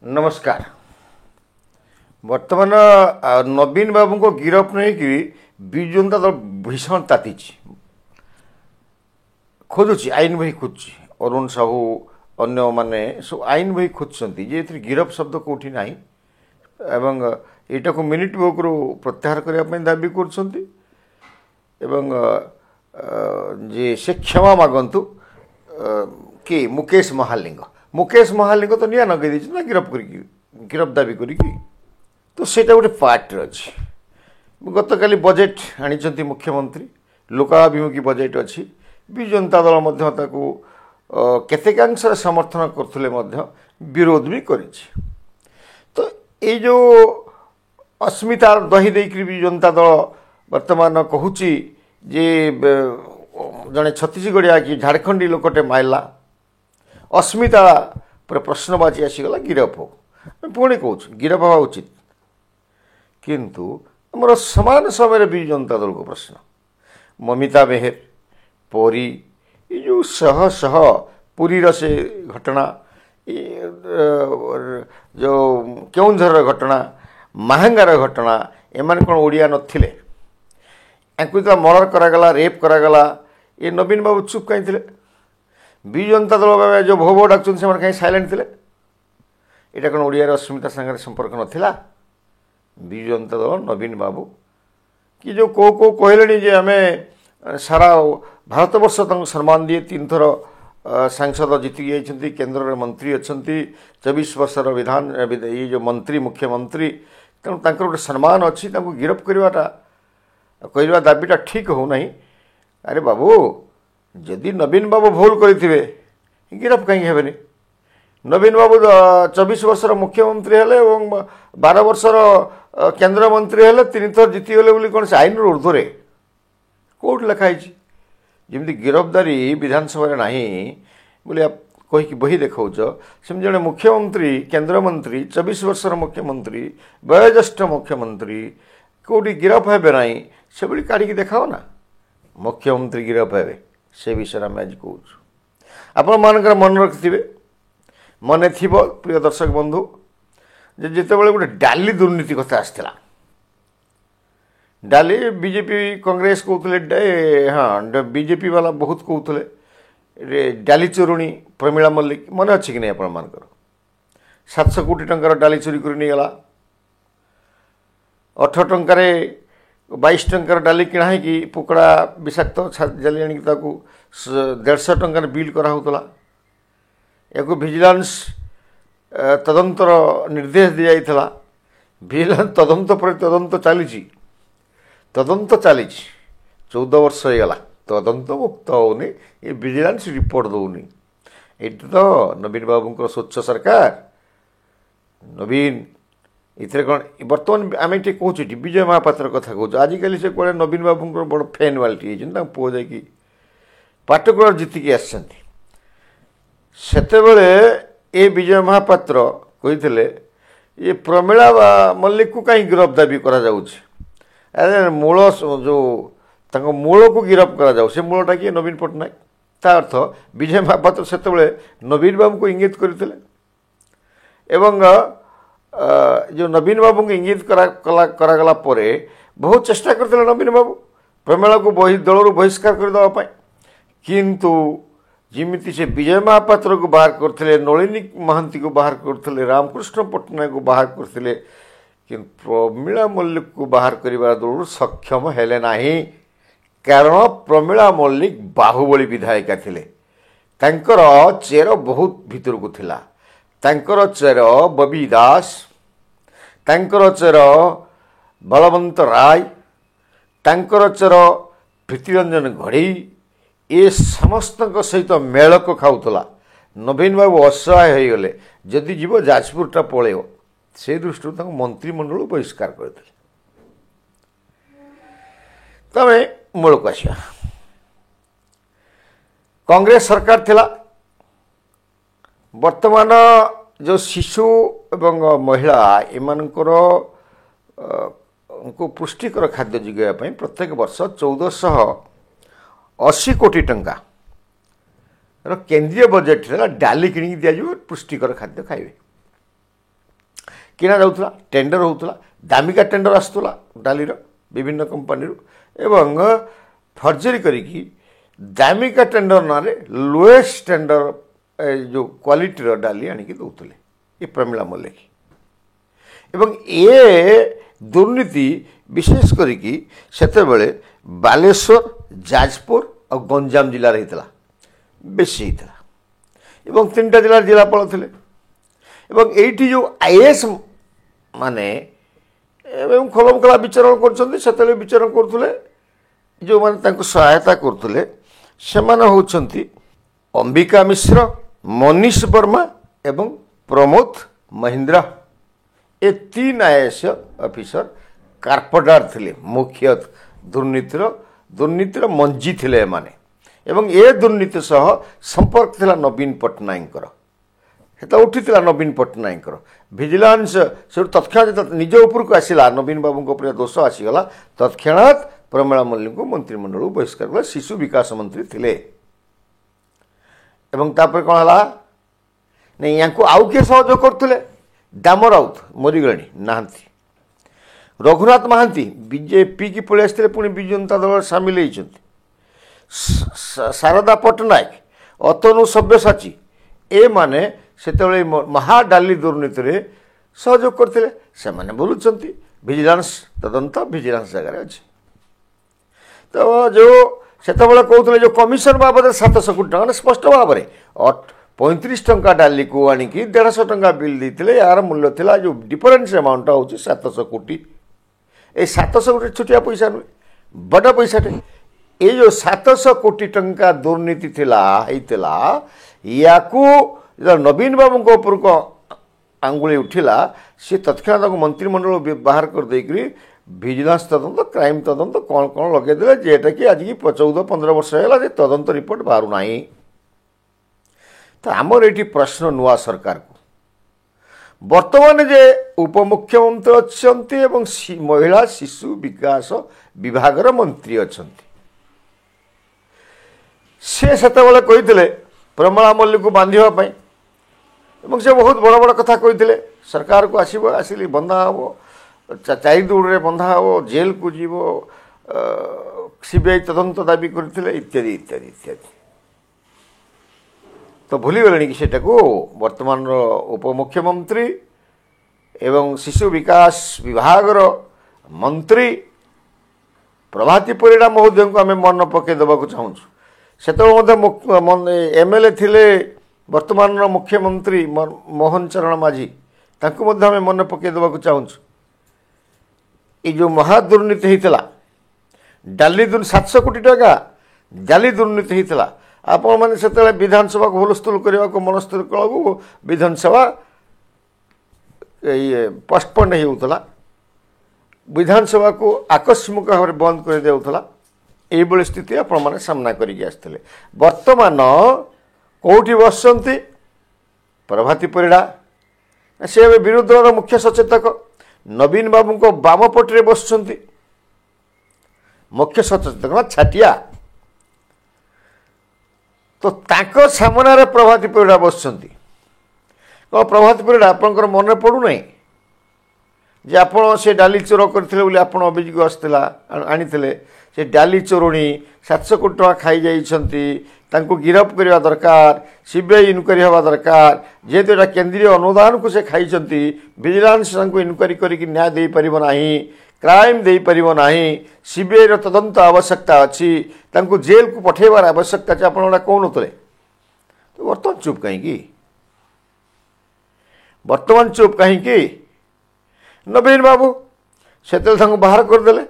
नमस्कार। वर्तमान नवीन बाबू को गिरफ नहीं कि विजु जनता दल भीषण ताती खोजुची आईन बही खोजुची अरुण साहू अन्य माने सब आईन बही खोजुंट जे गिरफ शब्द कौटी ना एवं यहाँ को मिनिट बुक रु प्रत्याहार करने दाबी कर से क्षमा मागंतु कि मुकेश महालिंग तो निया नगे दी ना गिरफ दाबी करी तो सेटा गोटे पार्ट अच्छी गत काली बजेट आनी मुख्यमंत्री लोकाभिमुखी बजेट अच्छी विजु जनता दल केतेकांश समर्थन करथुले विरोध भी करी तो ये जो अस्मिता दही देकर विजु जनता दल वर्तमान कहूची जे जड़े छत्तीसगढ़िया कि झारखंडी लोकटे मारला अस्मिता पर प्रश्नबाची आसीगला गिरफ हो पुणी कौच गिरफ हवा उचित किंतु आमर समान समय विजु जनता दल को प्रश्न ममिता बेहेर परी ये जो शह शह पुरी से घटना जो केउंझर घटना महांगार घटना एमान कौन ओडिया नथिले तो मर्डर करागला रेप करागला ये नवीन बाबू चुप कहीं थे विजु जनता दल जो भो भो डाकुन से कहीं साइलेंट थे यहाँ कौन ओडिया अस्मिता सागर संपर्क नाला विजु जनता दल नवीन बाबू कि जो को कहले जे आम सारा भारत वर्ष सम्मान दिए 3 थर सांसद जीति जाइए केन्द्र में मंत्री अच्छा 24 वर्षर विधान ये जो मंत्री मुख्यमंत्री तेणु गोटे सम्मान अच्छी गिरफ करवाटा कहवा दाबीटा ठीक हो नहीं। अरे बाबू जदि नवीन बाबू भूल करते गिरफ कहीं हेनी नवीन बाबू 24 वर्षर मुख्यमंत्री हेले 12 वर्षर केन्द्र मंत्री हेले 3 थर जीतीगले बोली कौन से आईन ऊर्ध्वे कौट लिखाई जमी गिरफ्तारी विधानसभा ना बोले कहीकि बही देखा सेम जड़े मुख्यमंत्री केन्द्र मंत्री 24 वर्षर मुख्यमंत्री वयोज्येष्ठ मुख्यमंत्री कौटी गिरफ हे ना से भाई काढ़ी देखाओ ना मुख्यमंत्री गिरफ हे से विषय आम आज कौन आपण मान मन रखि मन थी प्रिय दर्शक बंधु जिते बड़े गोटे डाली दुर्नीति कथा आसला डाली बीजेपी कांग्रेस कहते हाँ बीजेपी वाला बहुत कहते डाली चोरुणी प्रमिला मल्लिक मन अच्छी कि नहीं आपण मानकर 700 कोटी टंकार डाली चोरी कर नहीं गला 18 टंकार 22 टंकार डाली किणा कि पुकड़ा विषाक्त जाली आनिक 150 टंकार बिल कराला या भिजिलांस तदंतर निर्देश दी जाइथिला भिजिलांस तदंत पर तदंत चली 14 वर्ष हो गला तदंत मुक्त होनी ये भिजिलांस रिपोर्ट दौनी ये तो नवीन बाबू स्वच्छ सरकार नवीन इतने कौन बर्तमान आम ये कहे विजय महापात्र कथा कह आजिकल से कौन नवीन बाबू बड़ फैन वाली पुओ जा पाटकुरा जीतिकी आसते ये विजय महापात्र कहते ये प्रमिला मल्लिक को कहीं गिरफ दाबी करा अरे मूल जो मूल को गिरफ करा से मूलटा किए नवीन पट्टनायक ता अर्थ विजय महापात्र से नवीन बाबू को इंगित करते एवं जो नवीन बाबू को इंगित करागला बहुत चेष्टा करते नवीन बाबू प्रमिला को दल बहिष्कार करदेवाई किंतु जिमिति से विजय महापात्र को बाहर करते नलिनी महांती को बाहर करते रामकृष्ण पट्टनायक को बाहर करते कि प्रमिला मल्लिक को बाहर करने दौड़ सक्षम हेले नाही कारण प्रमिला मल्लिक बाहुबली विधायिका थिले तांकर चेर बहुत भीतर को थिला तांकर चेर बबी दास तांकर चेर बलवंत राय तांकर चेर प्रीतिरंजन घड़ी ये समस्त सहित मेल को खाऊला नवीन बाबू असहाय हो गले जदि जीव जाजपुरटा पलैब से दृष्टि मंत्रिमंडल बहिष्कार करते तमें मूल को आसा कांग्रेस सरकार थिला वर्तमान जो शिशु एवं महिला एमानकर को पुष्टिकर खाद्य जोगाई प्रत्येक वर्ष 1480 कोटी टंका केंद्रीय बजेट डाली किणी दिज्व पुष्टिकर खाद्य खाइबे କିଣା ଯାଉଥିଲା, ଟେଣ୍ଡର ହେଉଥିଲା, ଦାମିକା ଟେଣ୍ଡର ଆସୁଥିଲା ଡାଲିର ବିଭିନ୍ନ କମ୍ପାନୀରୁ ଏବଂ ଫର୍ଜରୀ କରିକି ଦାମିକା ଟେଣ୍ଡର ନାଁରେ ଲୋଏଷ୍ଟ ଟେଣ୍ଡର ଯେଉଁ କ୍ୱାଲିଟିର ଡାଲି ଆଣିକି ଦେଉଥିଲେ ଏ ପ୍ରମିଳା ମଲ୍ଲିକ। ଏବଂ ଏ ଦୁର୍ନୀତି ବିଶେଷ କରିକି ସେତେବେଳେ ବାଲେଶ୍ୱର, ଯାଜପୁର ଆଉ ଗଞ୍ଜାମ ଜିଲ୍ଲାରେ ହେଇଥିଲା, ବେଶୀ ହେଇଥିଲା ଏବଂ 3ଟା ଜିଲ୍ଲାର ଜିଲ୍ଲାପାଳ ଥିଲେ। ଏବଂ ଏଇଠି ଯେଉଁ ଆଇଏଏସ୍ ମାନେ ଏବଂ ଖୋଲମଖୋଲା ବିଚରଣ କରୁଛନ୍ତି, ସେତେବେଳେ ବିଚରଣ କରୁଥିଲେ ଯେଉଁମାନେ ତାଙ୍କୁ ସହାୟତା କରୁଥିଲେ ସେମାନେ ହେଉଛନ୍ତି ଅମ୍ବିକା ମିଶ୍ର, ମନୀଷ ବର୍ମା ଏବଂ ପ୍ରମୋଦ ମହିନ୍ଦ୍ରା। ଏ 3 ଆଇଏଏସ୍ ଅଫିସର କାର୍ପେଣ୍ଟର ଥିଲେ, ମୁଖ୍ୟ ଦୁର୍ନୀତିର ମଞ୍ଜି ଥିଲେ ଏମାନେ। ଏବଂ ଏ ଦୁର୍ନୀତି ସହ ସମ୍ପର୍କ ଥିଲା ନବୀନ ପଟ୍ଟନାୟକଙ୍କର, ସେଟା ଉଠିଥିଲା ନବୀନ ପଟ୍ଟନାୟକଙ୍କର। ଭିଜିଲାନ୍ସ ସେଠୁ ତତ୍କ୍ଷଣାତ୍ ନିଜ ଉପରକୁ ଆସିଲା, ନବୀନ ବାବୁଙ୍କ ଉପରେ ଦୋଷ ଆସିଗଲା, ତତ୍କ୍ଷଣାତ୍ ପ୍ରମିଳା ମଲ୍ଲିକଙ୍କୁ ମନ୍ତ୍ରିମଣ୍ଡଳରୁ ବହିଷ୍କାର କଲେ। ଶିଶୁ ବିକାଶ ମନ୍ତ୍ରୀ ଥିଲେ। ଏବଂ ତାପରେ କ'ଣ ହେଲା, ନାଇଁ ୟାଙ୍କୁ ଆଉ କିଏ ସହଯୋଗ କରୁଥିଲେ? ଦାମ ରାଉତ ମରିଗଲେଣି, ନାହାନ୍ତି। ରଘୁନାଥ ମହାନ୍ତି ବିଜେପି କି ପଳେଇ ଆସିଥିଲେ, ପୁଣି ବିଜୁ ଜନତା ଦଳରେ ସାମିଲ ହେଇଛନ୍ତି। ଶାରଦା ପଟ୍ଟନାୟକ, ଅତନୁ ସବ୍ୟସାଚୀ ଏମାନେ ସେତେବେଳେ ମହାଡାଲି ଦୁର୍ନୀତିରେ ସହଯୋଗ କରିଥିଲେ। ସେମାନେ ବୁଲୁଛନ୍ତି, ଭିଜିଲାନ୍ସ ତଦନ୍ତ ଭିଜିଲାନ୍ସ ଜାଗାରେ ଅଛି। ତ ଯେଉଁ ସେତେବେଳେ କହୁଥିଲେ ଯେଉଁ କମିଶନ ବାବଦରେ 700 କୋଟି ଟଙ୍କା, ସ୍ପଷ୍ଟ ଭାବରେ 35 ଟଙ୍କା ଡାଲିକୁ ଆଣିକି 150 ଟଙ୍କା ବିଲ୍ ଦେଇଥିଲେ। ଏହାର ମୂଲ୍ୟ ଥିଲା, ଯେଉଁ ଡିଫରେନ୍ସ ଆମାଉଣ୍ଟଟା ହେଉଛି 700 କୋଟି। এই 700 କୋଟି ଛୋଟିଆ ପଇସା ନୁହେଁ, ବଡ଼ ପଇସାଟେ। এই ଯେଉଁ 700 କୋଟି ଟଙ୍କା ଦୁର୍ନୀତି ହେଇଥିଲା, ୟାକୁ ନବୀନ ବାବୁଙ୍କ ଉପରକୁ ଆଙ୍ଗୁଳି ଉଠିଲା, ସେ ତତ୍କ୍ଷଣାତ୍ ତାକୁ ମନ୍ତ୍ରିମଣ୍ଡଳ ବାହାର କରିଦେଇକରି ଭିଜିଲାନ୍ସ ତଦନ୍ତ, କ୍ରାଇମ୍ ତଦନ୍ତ କ'ଣ କ'ଣ ଲଗେଇଦେଲେ, ଯେଟାକି ଆଜିକି 14-15 ବର୍ଷ ହେଇଗଲା ଯେ ତଦନ୍ତ ରିପୋର୍ଟ ବାହାରୁନାହିଁ। ତ ଆମର ଏଠି ପ୍ରଶ୍ନ ନୂଆ ସରକାରକୁ, ବର୍ତ୍ତମାନ ଯେ ଉପମୁଖ୍ୟମନ୍ତ୍ରୀ ଅଛନ୍ତି ଏବଂ ମହିଳା ଶିଶୁ ବିକାଶ ବିଭାଗର ମନ୍ତ୍ରୀ ଅଛନ୍ତି, ସେ ସେତେବେଳେ କହିଥିଲେ ପ୍ରମିଳା ମଲ୍ଲିକକୁ ବାନ୍ଧିବା ପାଇଁ ଏବଂ ସେ ବହୁତ ବଡ଼ ବଡ଼ କଥା କହିଥିଲେ। ସରକାରକୁ ଆସିବ, ଆସିଲି ବନ୍ଧା ହେବ, 4 ଦୌଡ଼ରେ ବନ୍ଧା ହେବ, ଜେଲକୁ ଯିବ, ସିବିଆଇ ତଦନ୍ତ ଦାବି କରିଥିଲେ ଇତ୍ୟାଦି ଇତ୍ୟାଦି ଇତ୍ୟାଦି। ତ ଭୁଲିଗଲେଣି କି ସେଟାକୁ? ବର୍ତ୍ତମାନର ଉପମୁଖ୍ୟମନ୍ତ୍ରୀ ଏବଂ ଶିଶୁ ବିକାଶ ବିଭାଗର ମନ୍ତ୍ରୀ ପ୍ରଭାତୀ ପରିଡ଼ା ମହୋଦୟଙ୍କୁ ଆମେ ମନେ ପକାଇ ଦେବାକୁ ଚାହୁଁଛୁ। ସେତେବେଳେ ମଧ୍ୟ ଏମ୍ଏଲ୍ଏ ଥିଲେ ବର୍ତ୍ତମାନର ମୁଖ୍ୟମନ୍ତ୍ରୀ ମୋହନ ଚରଣ ମାଝୀ, ତାଙ୍କୁ ମଧ୍ୟ ଆମେ ମନେ ପକାଇ ଦେବାକୁ ଚାହୁଁଛୁ। এই ଯେଉଁ ମହାଦୁର୍ନୀତି ହେଇଥିଲା, ଡାଲି 700 କୋଟି ଟଙ୍କା ଡାଲି ଦୁର୍ନୀତି ହେଇଥିଲା। ଆପଣମାନେ ସେତେବେଳେ ବିଧାନସଭାକୁ ହୁଲସ୍ଥୁଲ କରିବାକୁ ମନସ୍ଥୁର କଳାକୁ ବିଧାନସଭା ପୋଷ୍ଟପୋଣ୍ଡ ହେଉଥିଲା, ବିଧାନସଭାକୁ ଆକସ୍ମିକ ଭାବରେ ବନ୍ଦ କରିଦିଆଯାଉଥିଲା। এইଭଳି ସ୍ଥିତି ଆପଣମାନେ ସାମ୍ନା କରିକି ଆସିଥିଲେ। ବର୍ତ୍ତମାନ କେଉଁଠି ବସିଛନ୍ତି? ପ୍ରଭାତୀ ପରିଡ଼ା, ସେ ଏବେ ବିରୋଧୀ ଦଳର ମୁଖ୍ୟ ସଚେତକ। ନବୀନ ବାବୁଙ୍କ ବାମ ପଟରେ ବସୁଛନ୍ତି ମୁଖ୍ୟ ସଚେତକ ଛାଟିଆ। ତ ତାଙ୍କ ସାମନାରେ ପ୍ରଭାତୀ ପରିଡ଼ା ବସୁଛନ୍ତି। କ'ଣ ପ୍ରଭାତୀ ପରିଡ଼ା ଆପଣଙ୍କର ମନେ ପଡ଼ୁନାହିଁ ଯେ ଆପଣ ସେ ଡାଲି ଚୋର କରିଥିଲେ ବୋଲି ଆପଣ ଅଭିଯୋଗ ଆସିଥିଲା, ଆଣିଥିଲେ? ସେ ଡାଲି ଚୋରୁଣୀ 700 କୋଟି ଟଙ୍କା ଖାଇଯାଇଛନ୍ତି, ତାଙ୍କୁ ଗିରଫ କରିବା ଦରକାର, ସିବିଆଇ ଇନକ୍ୱାରି ହେବା ଦରକାର। ଯେହେତୁ ଏଇଟା କେନ୍ଦ୍ରୀୟ ଅନୁଦାନକୁ ସେ ଖାଇଛନ୍ତି, ଭିଜିଲାନ୍ସ ତାଙ୍କୁ ଇନକ୍ୱାରି କରିକି ନ୍ୟାୟ ଦେଇପାରିବ ନାହିଁ, କ୍ରାଇମ୍ ଦେଇପାରିବ ନାହିଁ, ସିବିଆଇର ତଦନ୍ତ ଆବଶ୍ୟକତା ଅଛି, ତାଙ୍କୁ ଜେଲକୁ ପଠାଇବାର ଆବଶ୍ୟକତା ଅଛି। ଆପଣ ଏଇଟା କହୁନଥିଲେ, ତ ବର୍ତ୍ତମାନ ଚୁପ୍ କାହିଁକି? ବର୍ତ୍ତମାନ ଚୁପ୍ କାହିଁକି? ନବୀନ ବାବୁ ସେତେବେଳେ ତାଙ୍କୁ ବାହାର କରିଦେଲେ,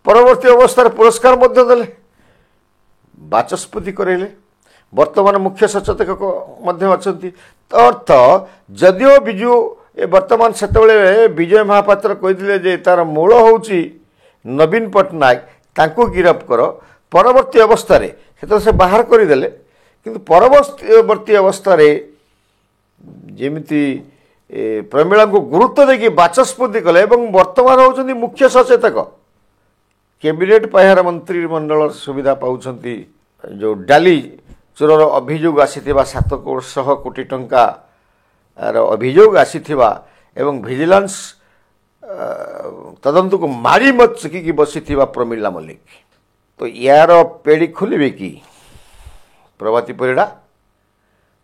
ପରବର୍ତ୍ତୀ ଅବସ୍ଥାରେ ପୁରସ୍କାର ମଧ୍ୟ ଦେଲେ, ବାଚସ୍ପତି କରାଇଲେ। ବର୍ତ୍ତମାନ ମୁଖ୍ୟ ସଚେତକ ମଧ୍ୟ ଅଛନ୍ତି। ଅର୍ଥ ଯଦିଓ ବିଜୁ ବର୍ତ୍ତମାନ ସେତେବେଳେ ବିଜୟ ମହାପାତ୍ର କହିଥିଲେ ଯେ ତାର ମୂଳ ହେଉଛି ନବୀନ ପଟ୍ଟନାୟକ, ତାଙ୍କୁ ଗିରଫ କର। ପରବର୍ତ୍ତୀ ଅବସ୍ଥାରେ ସେତେବେଳେ ସେ ବାହାର କରିଦେଲେ, କିନ୍ତୁ ପରବର୍ତ୍ତୀ ଅବସ୍ଥାରେ ଯେମିତି ପ୍ରମିଳାଙ୍କୁ ଗୁରୁତ୍ୱ ଦେଇକି ବାଚସ୍ପତି କଲେ ଏବଂ ବର୍ତ୍ତମାନ ହେଉଛନ୍ତି ମୁଖ୍ୟ ସଚେତକ। କ୍ୟାବିନେଟ୍ ପାହ୍ୟାର ମନ୍ତ୍ରିମଣ୍ଡଳର ସୁବିଧା ପାଉଛନ୍ତି। ଯେଉଁ ଡାଲି ଚୋରର ଅଭିଯୋଗ ଆସିଥିବା 700 କୋଟି ଟଙ୍କାର ଅଭିଯୋଗ ଆସିଥିବା एवं विजिलेंस तदंत को मारी मत चिकी बसी प्रमिला मल्लिक तो यार पेड़ी खोलिबे कि प्रभाती परिड़ा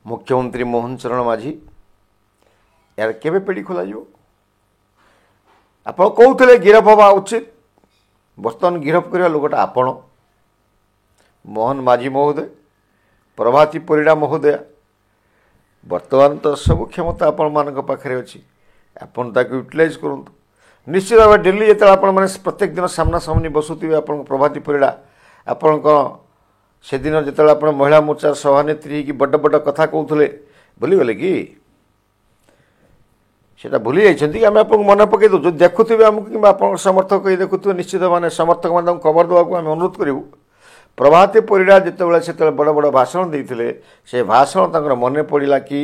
मुख्यमंत्री मोहन चरण माझी यार केबे पेड़ी खोल आप कहते गिरफ हवा उचित बर्तमान गिरफ करवा लोकटा आपण मोहन माझी महोदय प्रभाती परिड़ा महोदया बर्तमान तो सब क्षमता आपण मान पाखे अच्छी आपन ताकू यूटिलाइज करूँ निश्चित भाव डेली जो आप प्रत्येक दिन सामना सामनी बसुवे आप प्रभाती परिड़ा आपण से दिन जो आप महिला मोर्चा सभानेत्री कि बड़ बड़ कथा कहते भूलीगले कि सेटा भूली जाइए कि आम आपको मन पकई दो जो देखुवे आमको कि आप समर्थक कहीं देखुवे निश्चित माने समर्थक मान खबर देवाक आम अनुरोध करूँ प्रभाती परिड़ा जिते से बड़ बड़ भाषण देते से भाषण तक मन पड़ा कि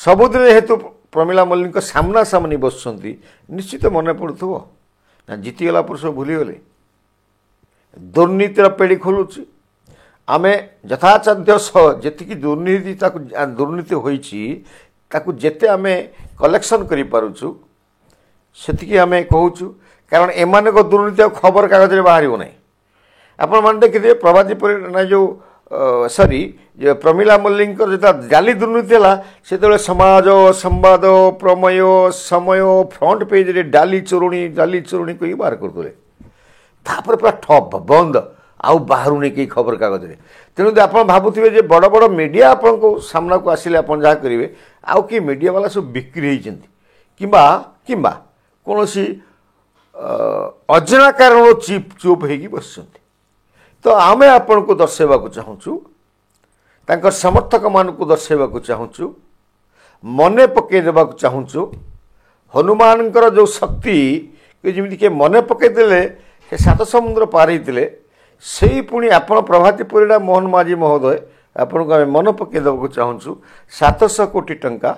सबुदिन हेतु प्रमिला मल्लिक सामना सामनी बस निश्चित मन पड़ू ना जीतीगला पर सब भूलीगले दुर्नीतिर पेड़ी खोलुची आम यथासाध्य जी दुर्नीति दुर्नीति होती जेते आम कलेक्शन करूँ से आम कहूँ कारण एमान दुर्नीति खबर कागज बाहर ना आपण मैंने देखिए प्रभाती परिड़ा जो सॉरी जो प्रमिला मल्लिक जो जाली दुर्नीति है से समाज संवाद प्रमेय समय फ्रंट पेज रे डाली चोरुणी कही बाहर करते पूरा ठप बंद आउ बाहर नहीं कहीं खबर कागज में तेणु आप भावुवे बड़ बड़ मीडिया आपण को सामना को आसिले आप जहाँ करेंगे आउ कि मीडिया वाला सब बिक्री किंबा किंबा कौन सी अजना कारण चुप हो बस तो आम आपण को दर्शाइबा चाहूँ समर्थक मान को दर्शाइबा चाहूँ मन पकईदेवा चाहूँ हनुमान जो शक्ति जमी किए मन पकईदे से 7 समुद्र पार होते से पुणी आपण प्रभाती परिड़ा मोहन माझी महोदय आपण को मन पकईदेवा चाहूँ 700 कोटी टंका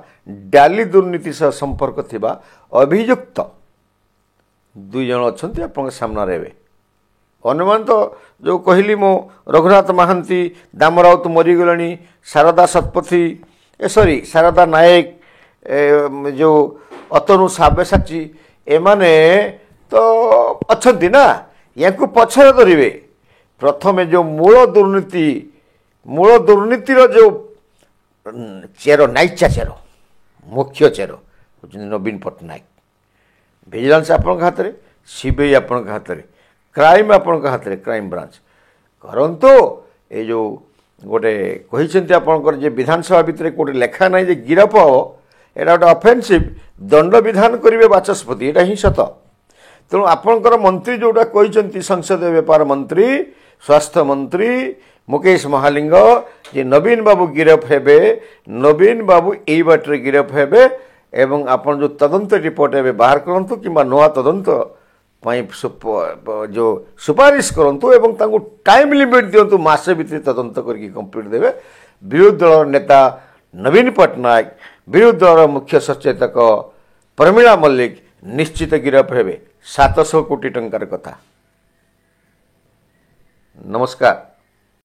डाली दुर्नीति सह संपर्क थिबा अभियुक्त 2 जन अच्छा आपण सामने अनुमान तो जो कहली मो रघुनाथ महांती दाम राउत मरीगले शारदा शतपथी सॉरी शारदा नायक जो अतनु साब्यसाची एमाने तो अच्छा ना या पछरे धरवे प्रथम जो मूल दुर्नीतिर जो चेर नाइचा चेर मुख्य चेर नवीन पट्टनायक विजिलेंस आपण हाथ में सीबीआई आपण हाथ में क्राइम आपण हाथ में क्राइम ब्रांच करंतु ये जो गोटे कही आपंकर विधानसभा भितर गोटे लेखा ना गिरफ हम यहाँ गोटे अफेन्सिव दंड विधान करेंगे बाचस्पति यहाँ ही सत तेणु आपंकर मंत्री जोटा कही संसदीय व्यापार मंत्री स्वास्थ्य मंत्री मुकेश महालिंग जे नवीन बाबू गिरफ हेबे नवीन बाबू यही बाटर गिरफ हेबे एवं आपन जो तदंत रिपोर्ट एवं बाहर करंतु कि नुआ तदंत जो सुपारिश करंतु एवं तांको टाइम लिमिट दिंतु मासे भितर तदंत करके कंप्लीट देवे विरोधी दल नेता नवीन पट्टनायक विरोधी दल मुख्य सचेतक प्रमिला मल्लिक निश्चित गिरफ हेबे 700 कोटी टंकार कथा। नमस्कार।